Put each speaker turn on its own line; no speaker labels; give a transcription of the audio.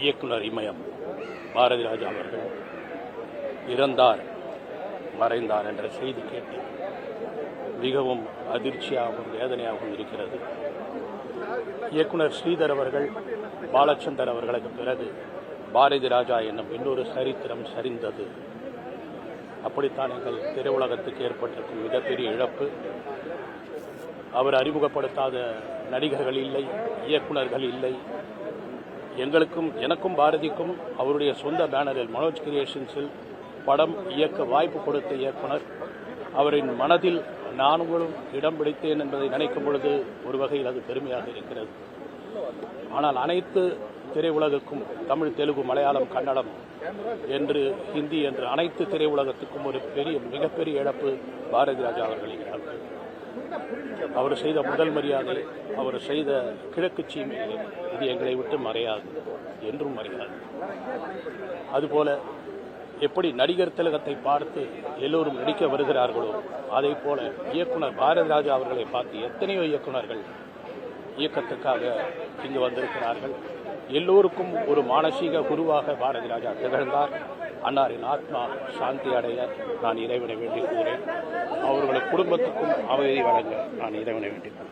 இயக்குனர் இமயம் பாரதி ராஜா அவர்கள் இறந்தார், மறைந்தார் என்ற செய்தி கேட்டு மிகவும் அதிர்ச்சியாகவும் வேதனையாகவும் இருக்கிறது. இயக்குனர் ஸ்ரீதர் அவர்கள் பாலச்சந்தர் அவர்களுக்கு பிறகு பாரதி ராஜா என்னும் இன்னொரு சரித்திரம் சரிந்தது. அப்படித்தான் எங்கள் திரையுலகத்துக்கு ஏற்பட்டிருக்கும் மிகப்பெரிய இழப்பு. அவர் அறிமுகப்படுத்தாத நடிகர்கள் இல்லை, இயக்குநர்கள் இல்லை. எனக்கும் பாரதிக்கும் அவருடைய சொந்த பேனரில் மனோஜ் கிரியேஷன்ஸில் படம் இயக்க வாய்ப்பு கொடுத்த இயக்குனர், அவரின் மனதில் நானும் இடம் பிடித்தேன் என்பதை நினைக்கும் பொழுது ஒரு வகையில் அது பெருமையாக இருக்கிறது. ஆனால் அனைத்து திரையுலகுக்கும், தமிழ், தெலுங்கு, மலையாளம், கன்னடம் என்று ஹிந்தி என்று அனைத்து திரையுலகத்துக்கும் ஒரு மிகப்பெரிய இழப்பு பாரதி ராஜா அவர்களின் இழப்பு. அவர் செய்த முதல் மரியாதை, அவர் செய்த கிழக்கு சீமை, இது எங்களை விட்டு மறையாது, என்றும் மறையாது. அதுபோல எப்படி நடிகர் திலகத்தை பார்த்து எல்லோரும் நடிக்க வருகிறார்களோ அதை போல இயக்குனர் பாரதி ராஜா அவர்களை பார்த்து எத்தனையோ இயக்குனர்கள் இயக்கத்துக்காக இங்கு வந்திருக்கிறார்கள். எல்லோருக்கும் ஒரு மானசீக குருவாக பாரதி ராஜா திகழ்ந்தார். அன்னாரின் ஆத்மா சாந்தி அடைய நான் இறைவனை வேண்டிக் கொள்கிறேன். அவர்களுடைய குடும்பத்துக்கும் அமைதி வழங்க நான் இறைவனை வேண்டிக் கொள்கிறேன்.